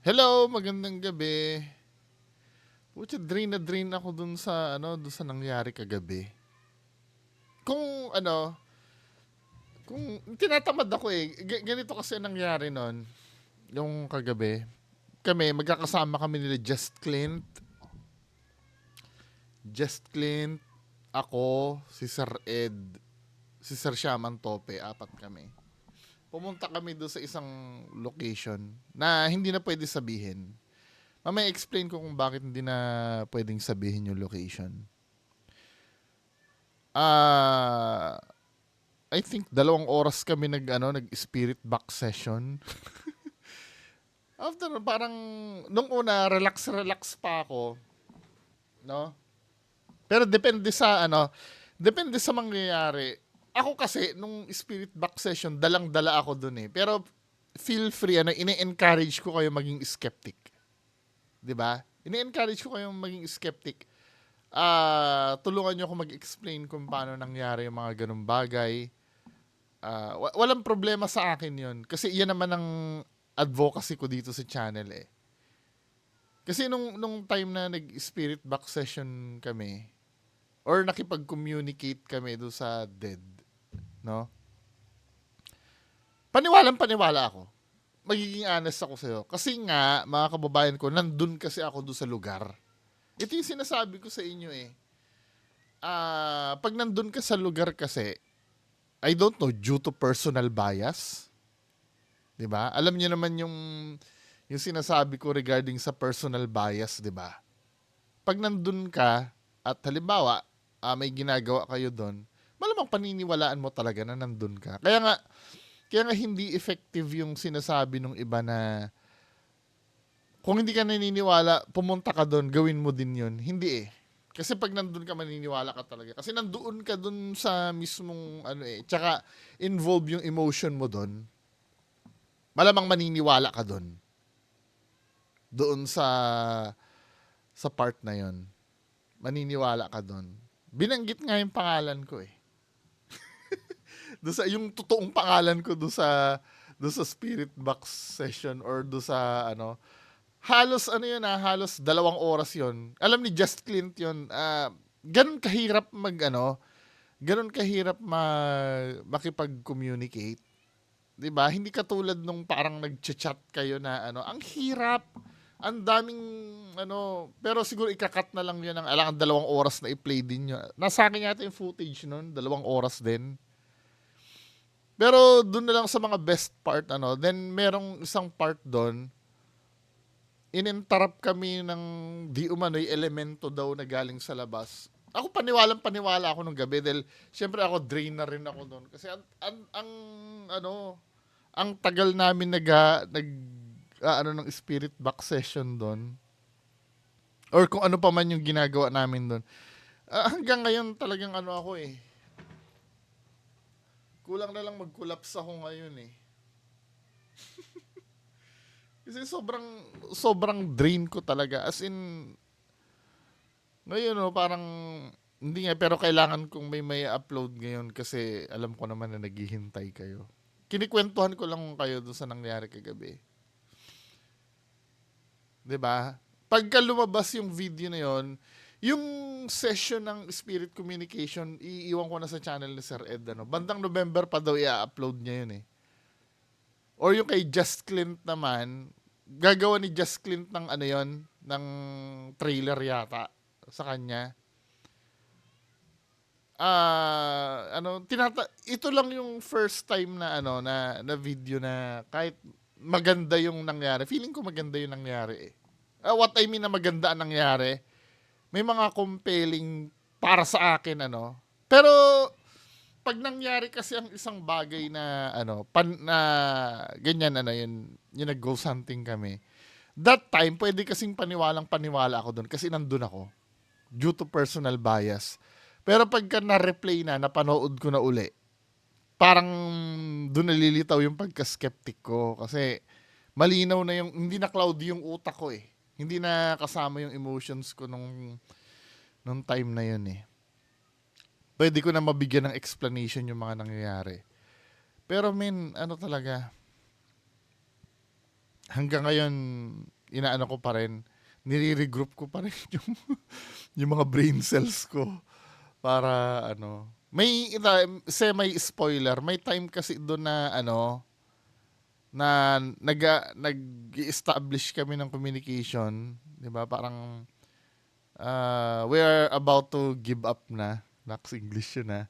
Hello, magandang gabi. Putya, drain na drain ako dun sa nangyari kagabi. Kung ano, kung tinatamad ako eh. Ganito kasi ang nangyari nun, yung kagabi. Magkakasama kami nila Just Clint, ako, si Sir Ed, si Sir Shaman Tope, apat kami. Pumunta kami doon sa isang location na hindi na pwede sabihin. Mamaya explain ko kung bakit hindi na pwedeng sabihin yung location. Ah, I think 2 oras kami nag spirit box session. After parang nung una relax pa ako, no? Pero depende sa mangyayari. Ako kasi nung spirit box session, dalang-dala ako dun eh. Pero feel free ini-encourage ko kayo maging skeptic, 'di ba? Ini-encourage ko kayong maging skeptic. Tulungan niyo ako mag-explain kung paano nangyari yung mga ganung bagay. Walang problema sa akin yun. Kasi yan naman ang advocacy ko dito sa channel eh. Kasi nung time na nag-spirit box session kami, or nakipag-communicate kami do sa dead, no? Paniwalang-paniwala ako. Magiging honest ako sa'yo. Kasi nga, mga kababayan ko, nandun kasi ako do sa lugar. Ito yung sinasabi ko sa inyo eh. Pag nandun ka sa lugar kasi, I don't know, due to personal bias, 'di ba? Alam niyo naman yung sinasabi ko regarding sa personal bias, 'di ba? Pag nandun ka at halimbawa, may ginagawa kayo doon, malamang paniniwalaan mo talaga na nandun ka. Kaya nga hindi effective yung sinasabi ng iba na kung hindi ka naniniwala, pumunta ka doon, gawin mo din yun. Hindi eh. Kasi pag nandun ka, maniniwala ka talaga. Kasi nandoon ka doon sa mismong ano eh. Tsaka involve yung emotion mo doon. Malamang maniniwala ka doon. Doon sa part na yon, maniniwala ka doon. Binanggit nga yung pangalan ko eh. Doon sa yung totoong pangalan ko doon sa spirit box session or doon sa halos halos 2 oras yon. Alam ni Just Clint yon. Ganun kahirap ganun kahirap makipag-communicate. 'Di ba? Hindi katulad nung parang nagchat-chat kayo na ang hirap. Ang daming pero siguro ikakat na lang 'yun ng alangan 2 oras na i-play din 'yun. Nasa akin yata yung footage noon, 2 oras din. Pero doon na lang sa mga best part then merong isang part doon, ininterrupt kami ng di umano'y elemento daw na galing sa labas. Ako paniwalang-paniwala ako nung gabi dahil syempre ako drain na rin ako doon kasi ano ang tagal namin ng spirit box session doon or kung ano pa man yung ginagawa namin doon. Hanggang ngayon talagang ako eh. Kulang na lang mag-collapse ako ngayon eh. Kasi sobrang sobrang drain ko talaga. As in ngayon parang hindi nga pero kailangan kong may upload ngayon kasi alam ko naman na naghihintay kayo. Kinikwentuhan ko lang kayo doon sa nangyari kagabi. 'Di ba? Pagka lumabas yung video na yon, yung session ng Spirit Communication, iiwan ko na sa channel ni Sir Ed. Bandang November pa daw i-upload niya yun eh. Or yung kay Just Clint naman, gagawa ni Just Clint ng yon, ng trailer yata sa kanya. Ito lang yung first time na na video na kahit maganda yung nangyari. Feeling ko maganda yung nangyari eh. What I mean na maganda ang nangyari, may mga compelling para sa akin Pero pag nangyari kasi ang isang bagay na na ganyan yun nag-ghost hunting kami. That time pwede kasing paniwalang-paniwala ako doon kasi nandun ako due to personal bias. Pero pagka na-replay na, napanood ko na uli, parang doon nalilitaw yung pagka-skeptic ko kasi malinaw na hindi na cloudy yung utak ko eh. Hindi na kasama yung emotions ko nung time na yun eh. Pwede ko na mabigyan ng explanation yung mga nangyayari. Pero talaga, hanggang ngayon, inaano ko pa rin, nire-regroup ko pa rin yung mga brain cells ko para ano. Semi-spoiler, may time kasi doon na ano, na nag-establish kami ng communication, 'di ba? Parang we are about to give up na. Nax English yun na.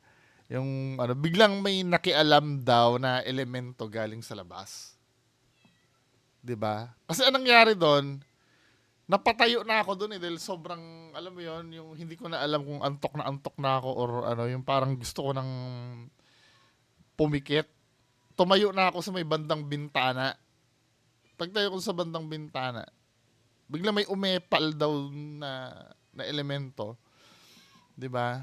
Yung ano, biglang may nakialam daw na elemento galing sa labas. 'Di ba? Kasi anong nangyari doon, napatayo na ako doon dahil sobrang, alam mo yon, yung hindi ko na alam kung antok na ako or ano, yung parang gusto ko ng pumikit. Tumayo na ako sa may bandang bintana. Pagtayo ko sa bandang bintana, bigla may umepal daw na elemento, 'di ba?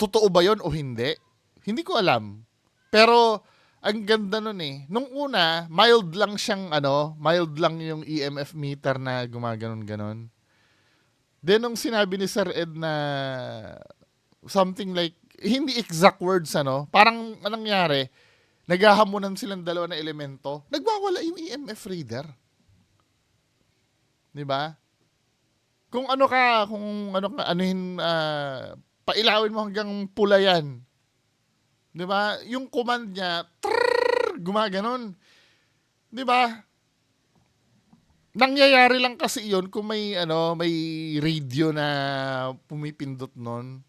Totoo ba 'yon o hindi? Hindi ko alam. Pero ang ganda nun eh. Nung una, mild lang siyang ano, mild lang yung EMF meter na gumaganon-ganon. Then nung sinabi ni Sir Ed na something like, hindi exact words ano, parang anong nangyari, naghahamunan silang dalawa na elemento, nagwawala yung EMF reader. 'Di ba? Kung ano ka, anuhin, pailawin mo hanggang pula yan. 'Di ba? Yung command niya, gumaganon. 'Di ba? Nangyayari lang kasi 'yon kung may ano, may radio na pumipindot noon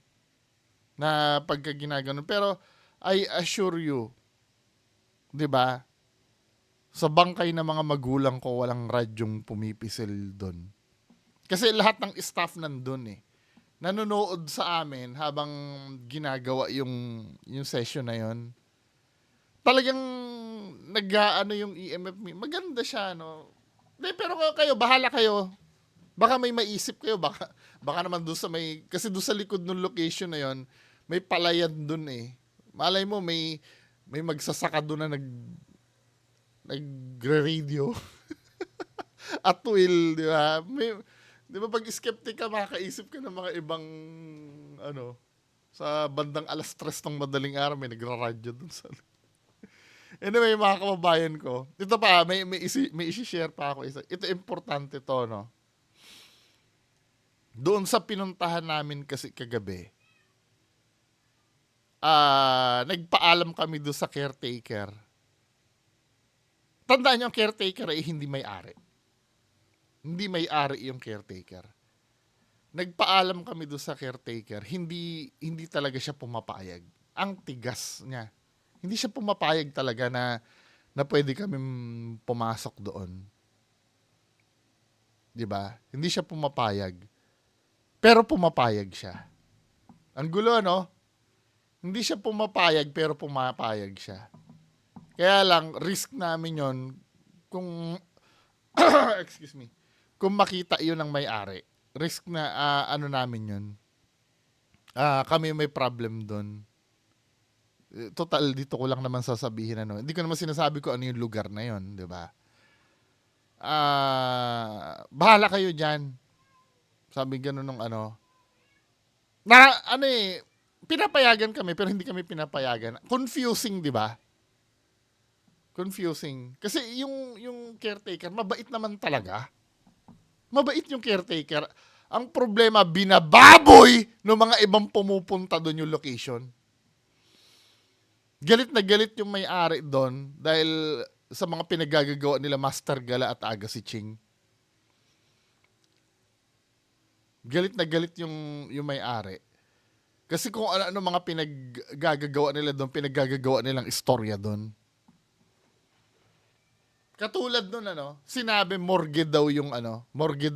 na pagka ginaganon. Pero I assure you, 'di ba? Sa bangkay ng mga magulang ko, walang radyong pumipisil doon. Kasi lahat ng staff nandun eh. Nanonood sa amin habang ginagawa yung session na yon. Talagang nag-aano yung EMF. Maganda siya, no? De, pero kayo, bahala kayo. Baka may maisip kayo. Baka naman doon sa may... Kasi doon sa likod ng location na yon, may palayan doon eh. Malay mo, may magsasaka doon na nagre-radio. At will, di ba? Di ba pag skeptic ka, makakaisip ka ng mga ibang, ano, sa bandang 3:00 ng madaling araw, may nagra-radyo dun sa... Anyway, mga kababayan ko, ito pa, may isi-share pa ako isa. Ito importante to, no? Doon sa pinuntahan namin kasi kagabi, nagpaalam kami doon sa caretaker. Tandaan niyo, ang caretaker ay hindi may-ari. Hindi may-ari yung caretaker. Nagpaalam kami doon sa caretaker, hindi talaga siya pumapayag. Ang tigas niya. Hindi siya pumapayag talaga na pwede kami pumasok doon. 'Di ba? Hindi siya pumapayag. Pero pumapayag siya. Ang gulo, no? Hindi siya pumapayag pero pumapayag siya. Kaya lang risk namin 'yon kung excuse me. Kung makita 'yun ng may-ari. Risk na ano namin 'yun. Kami may problem doon. Total, dito ko lang naman sasabihin ano. Hindi ko naman sinasabi ko ano yung lugar na yon, di ba? Bahala kayo diyan. Sabi gano'n nung ano. Na ano eh, pinapayagan kami pero hindi kami pinapayagan. Confusing, di ba? Confusing. Kasi yung caretaker, mabait naman talaga. Mabait yung caretaker. Ang problema, binababoy ng mga ibang pumupunta doon yung location. Galit na galit yung may-ari doon dahil sa mga pinagagagawa nila Master Gala at Aga si Ching. Galit na galit yung may-ari. Kasi kung ano mga pinaggagawa nila doon, pinaggagawa nilang istorya doon. Katulad doon ano, sinabi morgue daw yung morgue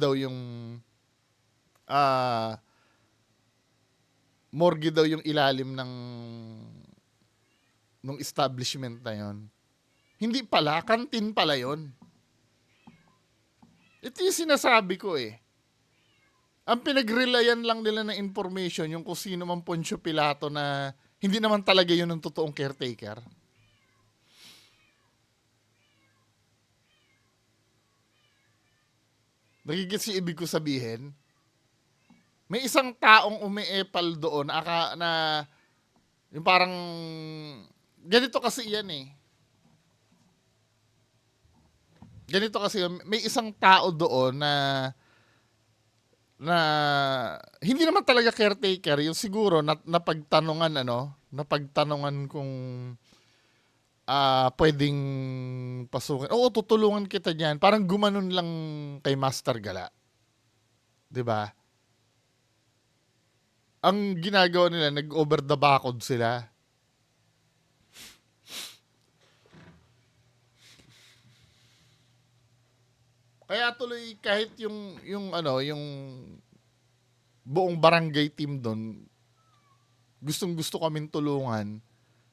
daw yung ilalim ng establishment na yon. Hindi pala, kantin pala yon. Ito yung sinasabi ko eh. Ang pinag-relayan lang nila ng information yung kung sino man Poncio Pilato na hindi naman talaga yun ang totoong caretaker. Nagigits yung ibig ko sabihin? May isang taong umiepal doon na yung parang ganito kasi yan eh. ganito kasi, may isang tao doon na hindi naman talaga caretaker, yung siguro napagtanungan kung pwedeng pasukin. Oo, tutulungan kita diyan. Parang gumanon lang kay Master Gala, 'di ba? Ang ginagawa nila, nag-over the backod sila. Kaya tuloy kahit yung buong barangay team doon, gustong-gusto kaming tulungan.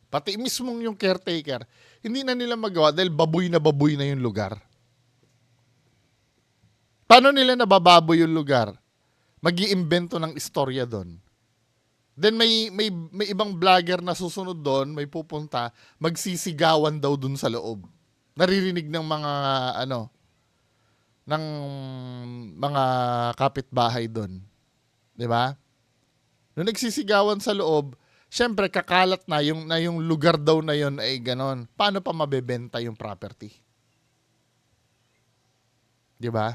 Pati mismong yung caretaker, hindi na nila magawa dahil baboy na yung lugar. Paano nila nabababoy yung lugar? Mag-iimbento ng istorya doon. Then may ibang vlogger na susunod doon, may pupunta, magsisigawan daw doon sa loob. Naririnig ng ng mga kapitbahay doon. 'Di ba? Nung nagsisigawan sa loob, syempre kakalat na yung lugar daw na yon ay ganon. Paano pa mabebenta yung property? 'Di ba?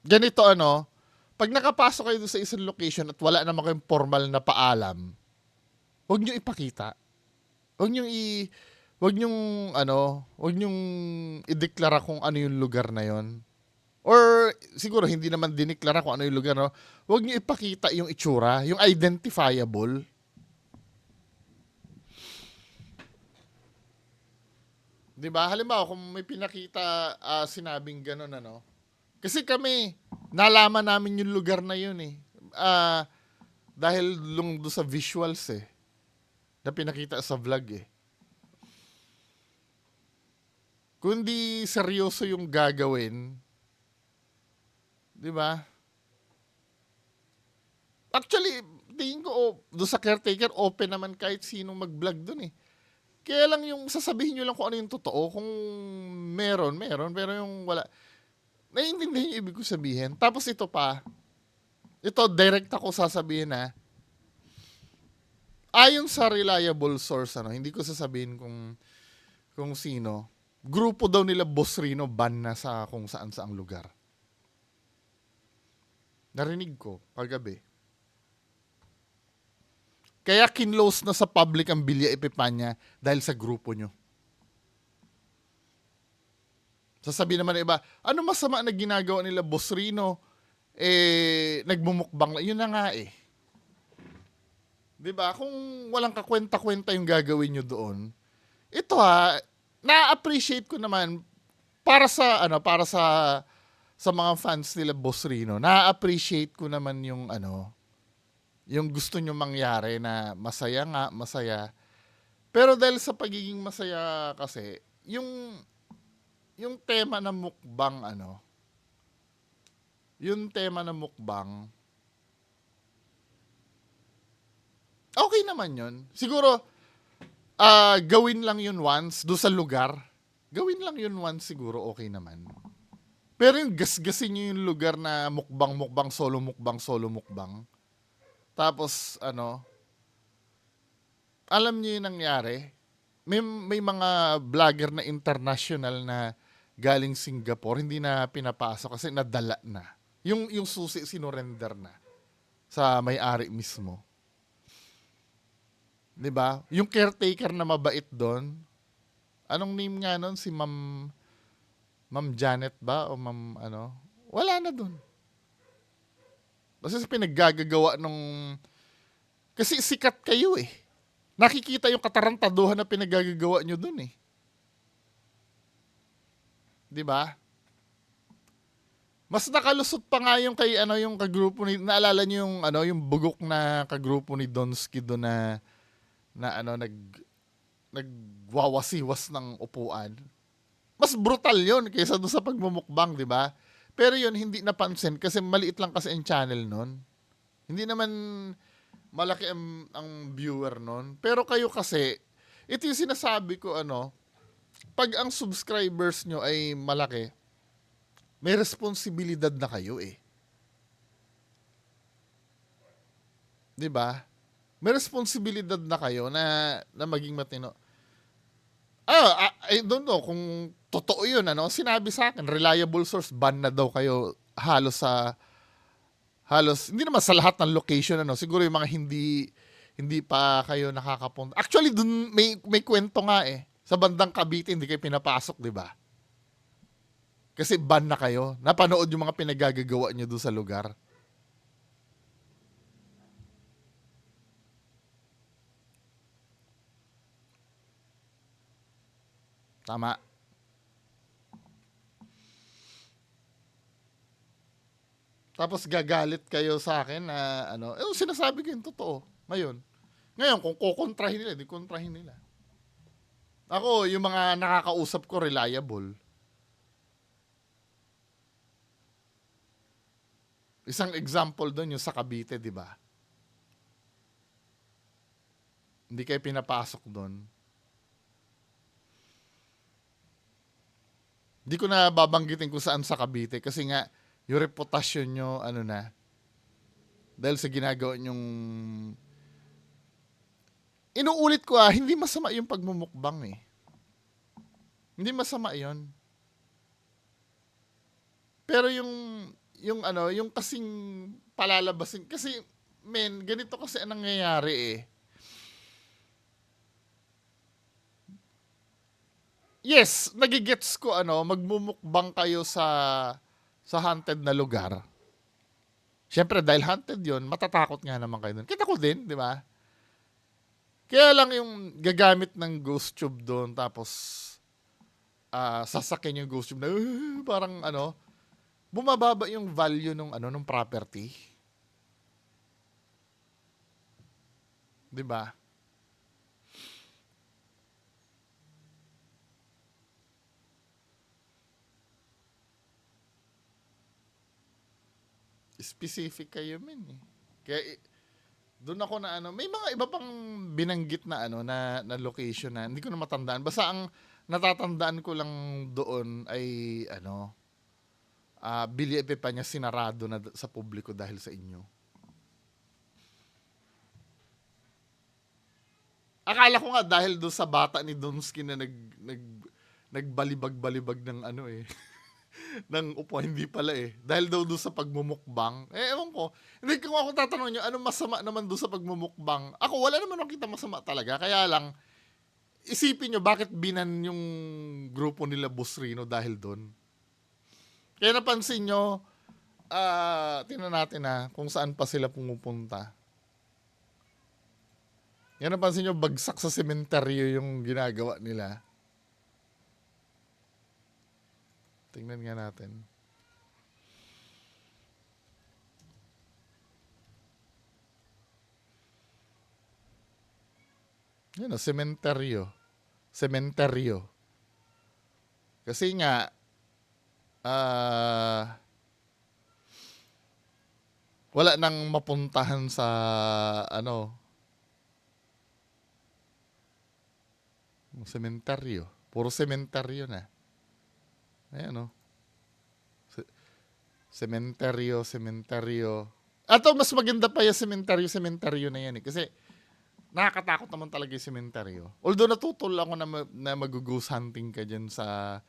Ganito pag nakapasok kayo sa isang location at wala naman kayong formal na paalam, huwag niyo ipakita. Huwag niyo huwag niyong ideklara kung ano yung lugar na yon. Or siguro hindi naman dineklara kung ano yung lugar, no? Huwag niyo ipakita yung itsura, yung identifiable. 'Di ba? Halimbawa, kung may pinakita sinabing ganun Kasi kami nalaman namin yung lugar na yun eh. Dahil do sa visuals eh na pinakita sa vlog eh. Kung di seryoso yung gagawin, 'di ba? Actually, tingin ko do sa caretaker open naman kahit sinong mag-vlog dun eh. Kaya lang yung sasabihin nyo lang kung ano yung totoo. Kung meron. Pero yung wala. Naiintindihan yung ibig ko sabihin. Tapos ito pa. Ito, direct ako sasabihin ayon sa reliable source, hindi ko sasabihin kung sino. Grupo daw nila Boss Rino ban na sa kung saan-saang lugar. Narinig ko kagabi. Kaya kinlose na sa public ang Bilya Epipanya dahil sa grupo nyo. Sasabihin naman ng iba, ano masama na ginagawa nila Boss Rino? Nagmumukbang lang. Yun na nga eh. 'Di ba? Kung walang kakwenta-kwenta yung gagawin nyo doon, ito na-appreciate ko naman para sa mga fans nila Boss Rino. Na-appreciate ko naman yung gusto nyo mangyari na masaya. Pero dahil sa pagiging masaya kasi, yung tema ng mukbang okay naman yun. Siguro, gawin lang yun once do sa lugar. Gawin lang yun once siguro, okay naman. Pero yung gasgasin nyo yung lugar na mukbang, solo mukbang. Tapos, alam nyo yung nangyari. May mga vlogger na international na galing Singapore, hindi na pinapasok kasi nadala na. Yung susi sinurrender na sa may-ari mismo. 'Di ba? Yung caretaker na mabait doon, anong name nga nun? Si Ma'am Janet ba? O Ma'am Wala na doon. Kasi sa pinaggagawa kasi sikat kayo eh. Nakikita yung katarantaduhan na pinaggagawa nyo doon eh. 'Di ba? Mas nakalusot pa nga yung yung kagrupo ni, naalala niyo yung bugok na kagrupo ni Donsky doon na nagwawasiwas ng upuan. Mas brutal yon kaysa doon sa pagmumukbang, di ba? Pero yun, hindi napansin kasi maliit lang kasi ang channel nun. Hindi naman malaki ang viewer nun. Pero kayo kasi, ito yung sinasabi ko, pag ang subscribers nyo ay malaki, may responsibilidad na kayo eh. 'Di ba? May responsibilidad na kayo na maging matino. I don't know kung totoo yun, ano. Sinabi sa akin, reliable source, ban na daw kayo halos, hindi naman sa lahat ng location, ano. Siguro yung mga hindi pa kayo nakakapunta. Actually, dun may kwento nga eh. Sa bandang Cavite, hindi kayo pinapasok, di ba? Kasi ban na kayo. Napanood yung mga pinagagagawa nyo doon sa lugar. Tama. Tapos gagalit kayo sa akin na ano, sinasabi ko yung totoo. Ngayon kung kukontrahin nila, di kontrahin nila. Ako, yung mga nakakausap ko reliable. Isang example doon yung sa Cavite, di ba? Hindi kayo pinapasok doon. Hindi ko na babanggitin kung saan sa Cavite kasi nga yung reputasyon nyo, ano na, dahil sa ginagawa nyong inuulit ko hindi masama yung pagmumukbang eh. Hindi masama yon. Pero yung kasing palalabasin, kasi men, ganito kasi ang nangyayari eh. Yes, nagigets ko magmumukbang kayo sa haunted na lugar. Siyempre, dahil haunted yon, matatakot nga naman kayo dun. Kita ko din, di ba? Kaya lang yung gagamit ng ghost tube doon, tapos sasakin yung ghost tube na parang bumababa yung value nung property. Di ba? Specific kayo men eh. Kaya doon ako na may mga iba pang binanggit na na location na hindi ko na matandaan. Basta ang natatandaan ko lang doon ay Billy Epipanya sinarado na sa publiko dahil sa inyo. Akala ko nga dahil doon sa bata ni Donsky na nagbalibag-balibag ng ng upo, hindi pala eh. Dahil daw doon sa pagmumukbang. Ewan ko. Hindi ko ako tatanong nyo, anong masama naman doon sa pagmumukbang? Ako, wala naman akong kita masama talaga. Kaya lang, isipin nyo, bakit binan yung grupo nila Boss Rino dahil doon? Kaya napansin nyo, tingnan natin kung saan pa sila pumupunta. Yan napansin nyo, bagsak sa sementeryo yung ginagawa nila. Tingnan nga natin. Yan sementeryo. Sementeryo. Kasi nga, wala nang mapuntahan sa sementeryo. Puro sementeryo na. Ayan sementeryo. Ato, mas maganda pa yung sementeryo na yan eh. Kasi, nakakatakot naman talaga yung sementeryo. Although natutol ako na mag-ghost hunting ka dyan sa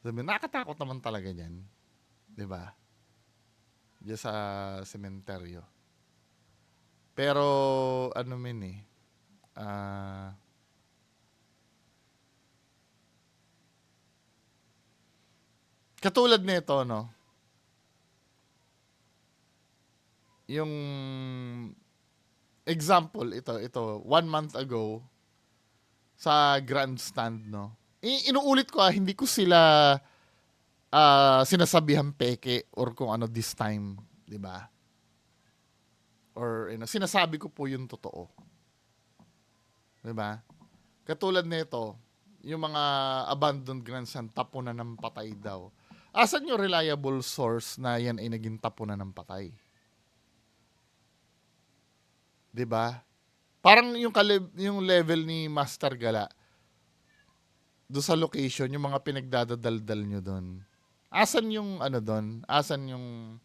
nakakatakot naman talaga dyan. Diba? Diyan sa sementeryo. Pero, katulad nito, yung example, ito, 1 month ago, sa grandstand, inuulit ko hindi ko sila sinasabihan peke or kung this time, di ba? Or sinasabi ko po yung totoo. Di ba? Katulad nito, yung mga abandoned grandstand, tapunan ng patay daw. Asan yung reliable source na yan ay naging tapunan ng patay? Diba? Parang yung level ni Master Gala do sa location, yung mga pinagdadadaldal nyo doon. Asan yung doon? Asan yung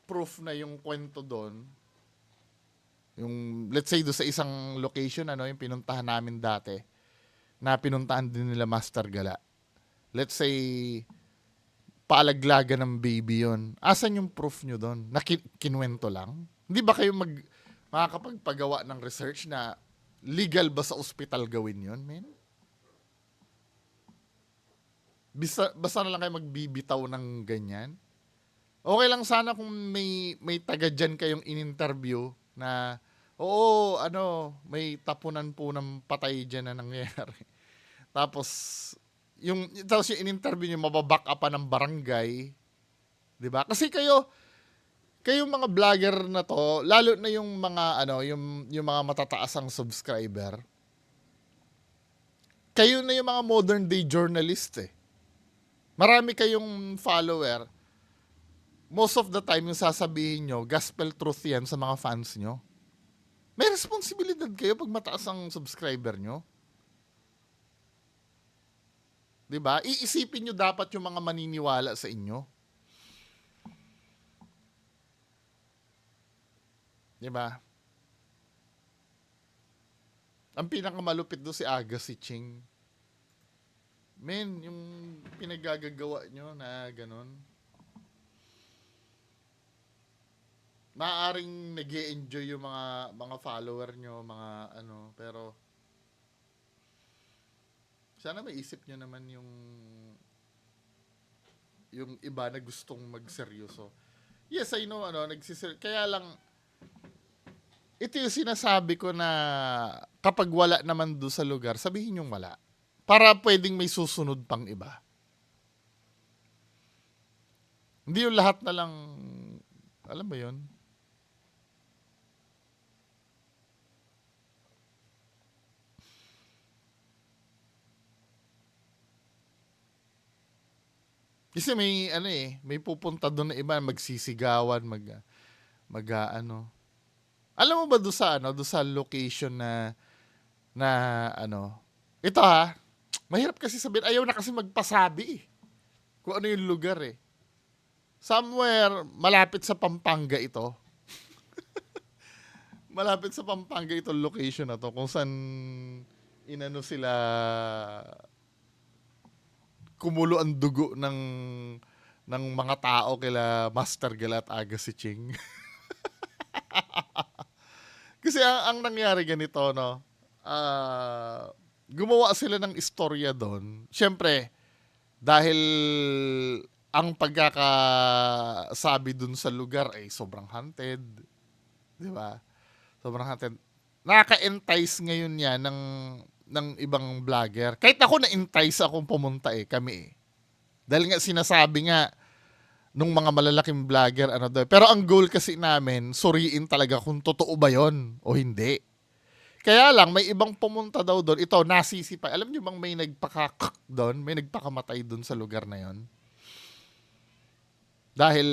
proof na yung kwento doon? Yung let's say do sa isang location yung pinuntahan namin dati. na pinuntahan din nila Master Gala. Let's say, paalaglagan ng baby yon. Asan yung proof nyo doon? Na kinwento lang? Hindi ba kayo makakapagpagawa ng research na legal ba sa ospital gawin yon, men? Basta na lang kayo magbibitaw ng ganyan. Okay lang sana kung may taga dyan kayong in-interview na, oo, may tapunan po ng patay dyan na nangyayari. Tapos yung in-interview nyo, mababack up pa ng barangay. 'Di ba? Kasi kayo mga vlogger na to, lalo na yung mga yung mga matataas ang subscriber. Kayo na yung mga modern day journalist eh. Marami kayong follower. Most of the time yung sasabihin nyo, gospel truth yan sa mga fans nyo. May responsibilidad kayo pag mataas ang subscriber nyo. 'Di ba? Iisipin nyo dapat yung mga maniniwala sa inyo. 'Di ba? Ang pinakamalupit do si Agassi Ching. Men, yung pinagagagawa nyo na ganun. Maaaring nag-e-enjoy yung mga follower nyo, pero sana may isip nyo naman yung iba na gustong magseryoso. Yes, I know, kaya lang, ito yung sinasabi ko na kapag wala naman do sa lugar, sabihin yung wala. Para pwedeng may susunod pang iba. Hindi yung lahat na lang, alam mo yun? Kasi may pupunta doon na iba, magsisigawan, Alam mo ba doon sa location na ito mahirap kasi sabihin, ayaw na kasi magpasabi kung ano yung lugar eh. Somewhere, malapit sa Pampanga ito. Malapit sa Pampanga ito location na to, kung saan sila kumulo ang dugo ng mga tao kila Master Gala at Agassi Ching. Kasi ang nangyari ganito, gumawa sila ng istorya doon. Siyempre, dahil ang pagkakasabi doon sa lugar ay sobrang haunted. Di ba? Sobrang haunted. Nakaka-entice ngayon yan ng ibang vlogger. Kahit ako na-entice akong pumunta kami. Dahil nga sinasabi nga nung mga malalaking vlogger pero ang goal kasi namin suriin talaga kung totoo ba yon o hindi. Kaya lang may ibang pumunta daw doon, ito nasisipay. Alam niyo bang may nagpaka doon, may nagpakamatay doon sa lugar na yon? Dahil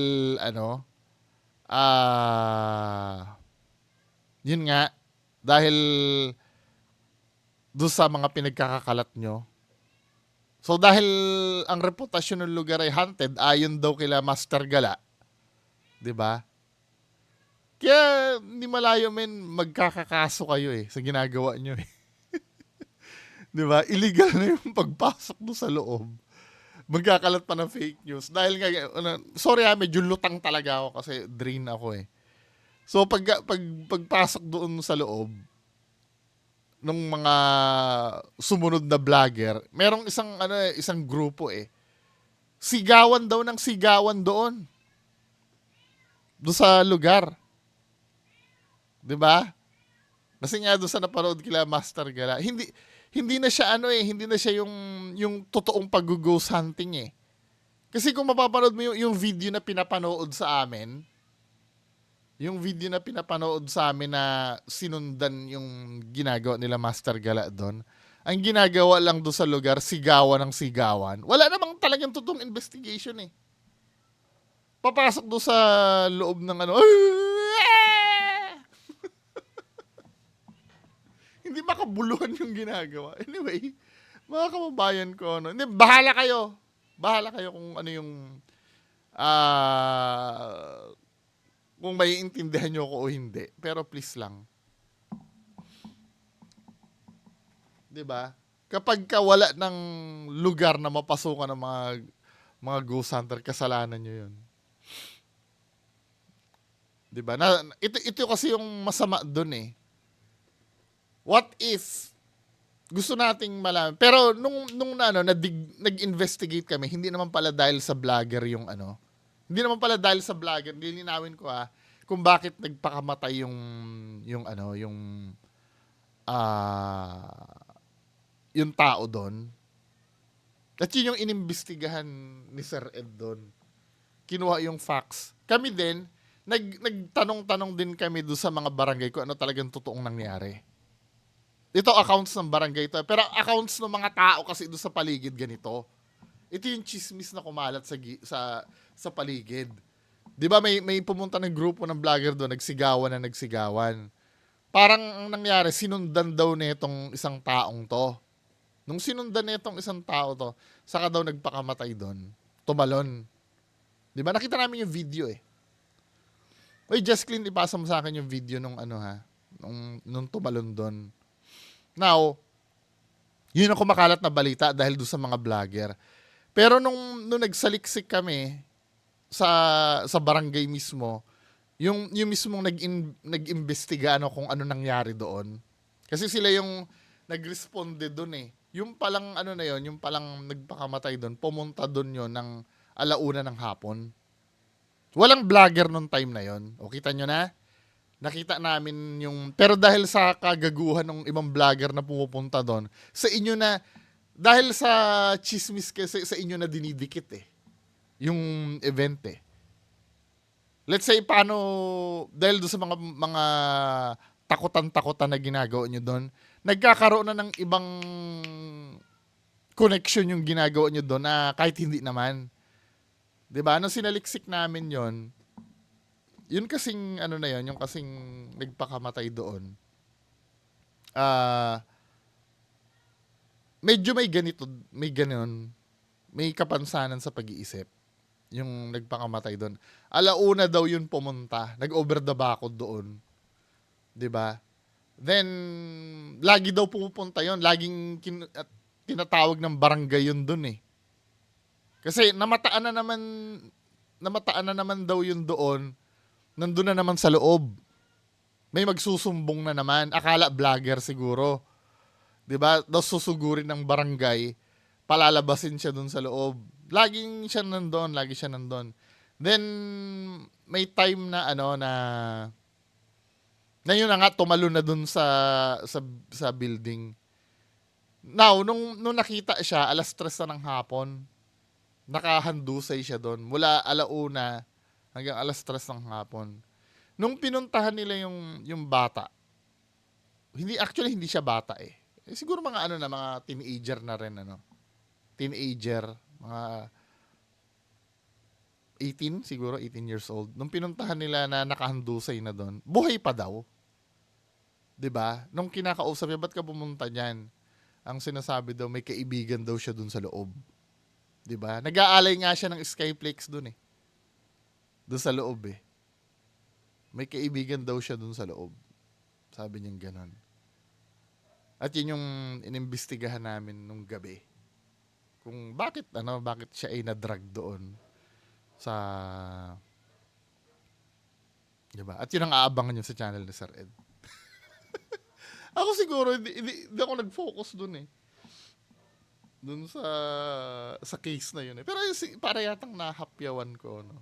yun nga, dahil doon sa mga pinagkakakalat nyo. So dahil ang reputasyon ng lugar ay haunted, ayon daw kila Master Gala, 'di ba? Kaya hindi malayo magkakakaso kayo sa ginagawa nyo 'Di ba? Illegal na yung pagpasok do sa loob. Magkakalat pa ng fake news dahil nga sorry medyo lutang talaga ako kasi drain ako So pagpasok doon sa loob nung mga sumunod na vlogger, merong isang grupo sigawan daw ng sigawan doon sa lugar. 'Di ba? Kasi nga doon sa napanood kila Master Gala, hindi na siya hindi na siya yung totoong pag-ghost hunting Kasi kung mapapanood mo yung video na pinapanood sa amin, na sinundan yung ginagawa nila Master Gala doon, ang ginagawa lang doon sa lugar, sigawan ng sigawan. Wala namang talagang totoong investigation Papasok doon sa loob ng hindi makabuluhan yung ginagawa. Anyway, mga kababayan ko, hindi, bahala kayo. Bahala kayo kung ano yung kung may intindihan nyo ko o hindi. Pero please lang. 'Di ba? Kapag ka wala ng lugar na mapasukan ng mga ghost hunter, kasalanan nyo yun. 'Di ba? Ito kasi yung masama doon eh. What if gusto nating malaman, pero nung nag-investigate kami, hindi naman pala dahil sa vlogger yung ano. Hindi naman pala dahil sa vlogger, lilinawin ko kung bakit nagpakamatay ah yung tao doon. At yun yung inimbestigahan ni Sir Ed doon. Kinuha yung facts. Kami din, nagtanong-tanong din kami doon sa mga barangay kung ano talagang totoong nangyari. Ito accounts ng barangay to, pero accounts ng mga tao kasi doon sa paligid ganito. Ito yung chismis na kumalat sa paligid. 'Di ba may pumunta ng grupo ng vlogger doon, nagsigawan. Parang ang nangyari, sinundan daw nitong isang taong to. Nung sinundan nitong isang tao to, saka daw nagpakamatay doon. Tumalon. 'Di ba? Nakita namin yung video eh. Oy, Just Clean, ipasa mo sa akin yung video nung nung tumalon doon. Now, yun ang kumakalat na balita dahil doon sa mga vlogger. Pero nung nagsaliksik kami sa barangay mismo, yung mismong nag-imbestiga kung ano nangyari doon. Kasi sila yung nag-responde doon eh. Yung palang yung palang nagpakamatay doon, pumunta doon yon ng 1:00 ng hapon. Walang vlogger nung time na yon. O kita nyo na? Nakita namin yung, pero dahil sa kagaguhan ng ibang vlogger na pumupunta doon, sa inyo na, dahil sa chismis kasi sa inyo na dinidikit eh, yung event eh. Let's say, paano, dahil doon sa mga takutan-takutan na ginagawa nyo doon, nagkakaroon na ng ibang connection yung ginagawa nyo doon na kahit hindi naman. 'Di ba? Nung sinaliksik namin yon, yun kasing yung kasing nagpakamatay doon. Medyo may ganon, may kapansanan sa pag-iisip yung nagpakamatay doon. 1:00 daw yun pumunta, nag-over the bakod doon. 'Di ba? Then lagi daw pumupunta yon, laging tinatawag ng barangay yun doon eh. Kasi namataan na naman daw yun doon. Nandun na naman sa loob. May magsusumbong na naman. Akala vlogger siguro. 'Di ba? Daw susugurin ng barangay, palalabasin siya dun sa loob. Lagi siya nandun. Then may time na na yun na nga, tumalo na dun sa building. Now, nung nakita siya, 3:00 na ng hapon, nakahandusay siya doon. Mula 1:00 hanggang 3:00 ng hapon. Nung pinuntahan nila yung bata, hindi siya bata eh. Siguro mga mga teenager na rin Teenager, mga 18 siguro, 18 years old. Nung pinuntahan nila na nakahandusay na doon, buhay pa daw. 'Di ba? Nung kinakausap niya, ba't ka pumunta diyan? Ang sinasabi daw, may kaibigan daw siya doon sa loob. 'Di ba? Nag-aalay nga siya ng Skyflex doon eh. Doon sa loob eh. May kaibigan daw siya doon sa loob. Sabi niya gano'n. At yun yung inimbestigahan namin nung gabi. Kung bakit siya ay na-drag doon sa, 'di ba? At yun ang aabangan niyo sa channel ni Sir Ed. Ako siguro hindi ako nag-focus doon eh. Doon sa case na yun eh. Pero para yatang nahapyawan ko, no.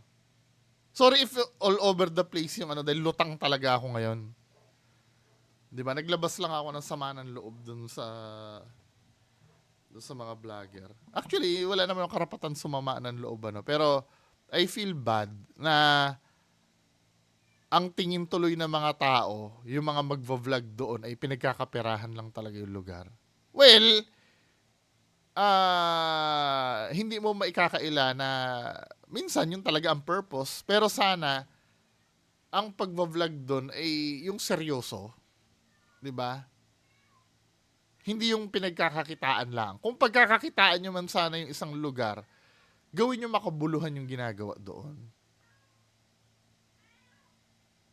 Sorry if all over the place yung dahil lutang talaga ako ngayon. 'Di ba? Naglabas lang ako ng sama ng loob doon sa mga vlogger. Actually, wala naman yung karapatan sumama ng loob pero I feel bad na ang tingin tuloy ng mga tao, yung mga magvo-vlog doon ay pinagkakaperahan lang talaga yung lugar. Well, hindi mo maikakaila na minsan yun talaga ang purpose, pero sana ang pagvo-vlog doon ay yung seryoso, 'di ba? Hindi yung pinagkakakitaan lang. Kung pagkakakitaan nyo man sana yung isang lugar, gawin nyo makabuluhan yung ginagawa doon.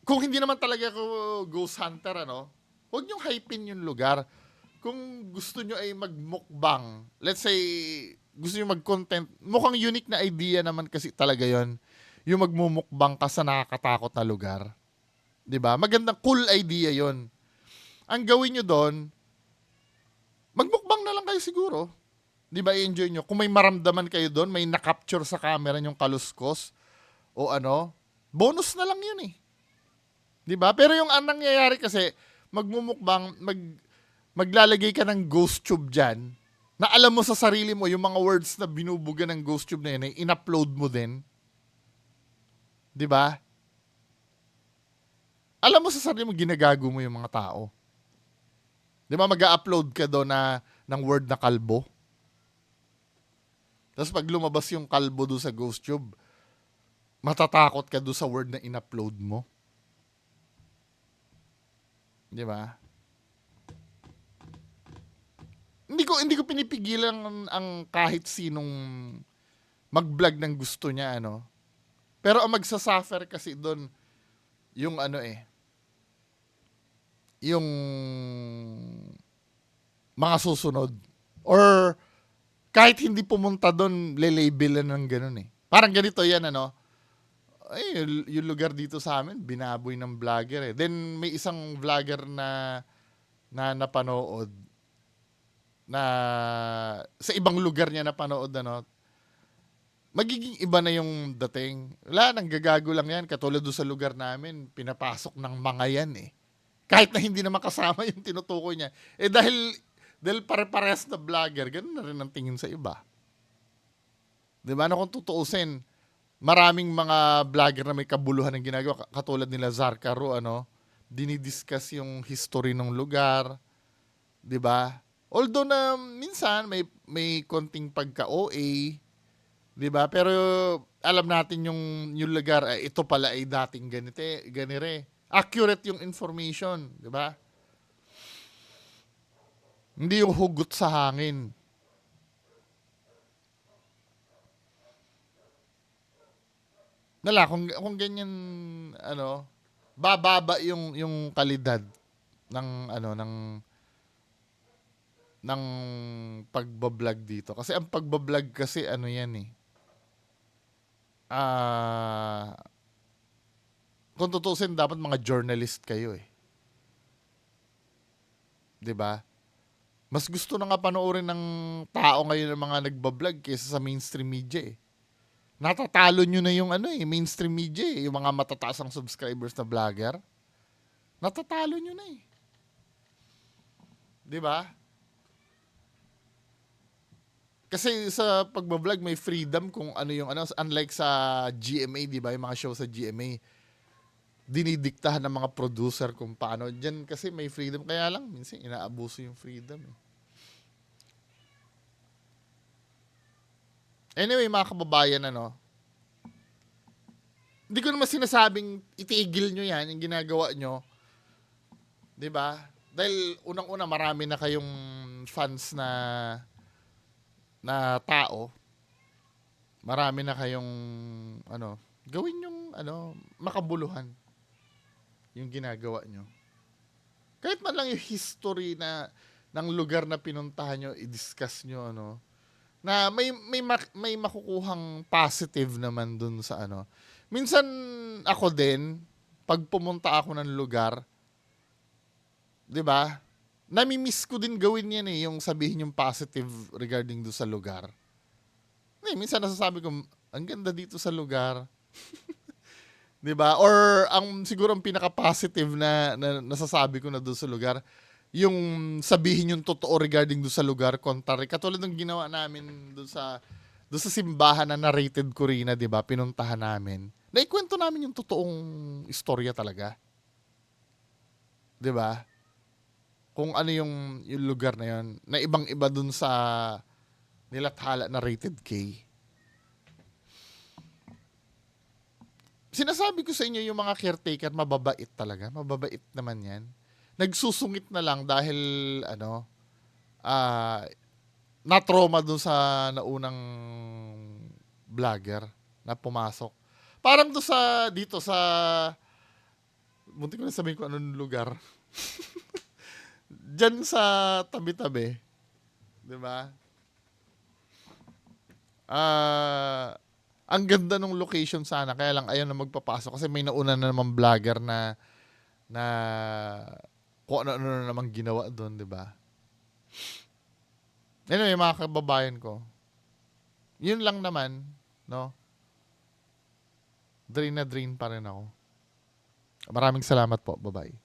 Kung hindi naman talaga ako ghost hunter, huwag nyo hypein yung lugar. kung gusto nyo ay magmukbang, let's say, gusto nyo mag-content, mukhang unique na idea naman kasi talaga yon, yung magmumukbang ka sa nakakatakot na lugar. 'Di ba? Magandang cool idea yon. Ang gawin nyo doon, magmukbang na lang kayo siguro. 'Di ba, i-enjoy nyo. Kung may maramdaman kayo doon, may na-capture sa camera yung kaluskos o ano, bonus na lang yun eh. 'Di ba? Pero yung anong nangyayari kasi, magmumukbang, maglalagay ka ng ghost tube dyan, na alam mo sa sarili mo, yung mga words na binubuga ng ghost tube na yun, ay in-upload mo din. 'Di ba? Alam mo sa sarili mo, ginagago mo yung mga tao. 'Di ba, mag-upload ka doon ng word na kalbo. Tapos pag lumabas yung kalbo doon sa ghost tube, matatakot ka doon sa word na in-upload mo. 'Di ba? Hindi ko pinipigilan ang kahit sinong mag-vlog ng gusto niya, ano. Pero ang magsasuffer kasi doon yung ano eh, yung mga susunod. Or kahit hindi pumunta doon, lelabelan ng ganun eh. Parang ganito yan, ano. Ay, yung lugar dito sa amin, binaboy ng vlogger eh. Then may isang vlogger na napanood, na sa ibang lugar niya napanood, ano, magiging iba na yung dating. Wala, nang gagago lang yan. Katulad doon sa lugar namin, pinapasok ng mga yan eh. Kahit na hindi naman kasama yung tinutukoy niya. Eh dahil pare-parehas na vlogger, ganun na rin ang tingin sa iba. Diba? Na kung tutuusin, maraming mga vlogger na may kabuluhan ng ginagawa, katulad nila Zarkaro, ano, dinidiscuss yung history ng lugar. Diba? Although na minsan may konting pagka-OA, 'di ba? Pero alam natin yung lugar, ito pala ay dating ganire. Accurate yung information, 'di ba? Hindi yung hugot sa hangin. Nala, kung ganyan, ano, bababa yung kalidad ng ano ng pagbablog dito. Kasi ang pagbablog kasi ano yan eh. Ah, kung tutusin, dapat mga journalist kayo eh. 'Di ba? Mas gusto na nga panoorin ng tao ngayon ng mga nagbablog kaysa sa mainstream media eh. Natatalo nyo na yung ano eh, mainstream media eh, yung mga matataas ang subscribers na vlogger. Natatalo nyo na eh. 'Di ba? Kasi sa pagbablog may freedom kung ano yung ano, unlike sa GMA, 'di ba? Yung mga show sa GMA, dinidiktahan ng mga producer kung paano. Diyan kasi may freedom, kaya lang minsan inaabuso yung freedom eh. Anyway, mga kababayan, ano, hindi ko naman sinasabing itigil nyo yan, yung ginagawa nyo. 'Di ba? Dahil unang-una, marami na kayong fans na tao. Marami na kayong ano, gawin yung ano, makabuluhan yung ginagawa nyo. Kahit man lang yung history ng lugar na pinuntahan nyo, i-discuss nyo, ano, na may makukuhang positive naman dun sa ano. Minsan ako din, pag pumunta ako ng lugar, 'di ba? Nami-miss ko din gawin 'yan eh, yung sabihin yung positive regarding do sa lugar. Minsan nasasabi ko, ang ganda dito sa lugar. 'Di ba? Or siguro ang pinaka-positive na nasasabi ko na doon sa lugar, yung sabihin yung totoo regarding doon sa lugar, contrary katulad ng ginawa namin doon sa simbahan na narrated ko rin, 'di ba? Pinuntahan namin. Naikwento namin yung totoong istorya talaga. 'Di ba? Kung ano yung lugar na yon, na ibang-iba dun sa nilathala na rated K. Sinasabi ko sa inyo, yung mga caretaker, mababait talaga. Mababait naman yan. Nagsusungit na lang dahil, ano, na-trauma dun sa naunang vlogger na pumasok. Parang dito sa, munti ko na sabihin ko anong lugar. Diyan sa tabi-tabi, 'di ba? Ang ganda ng location sana, kaya lang ayaw na magpapasok kasi may nauna na naman vlogger na kung ano-ano na naman ginawa doon, 'di ba? Anyway, mga kababayan ko, yun lang naman, no? Drain na drain pa rin ako. Maraming salamat po. Bye-bye.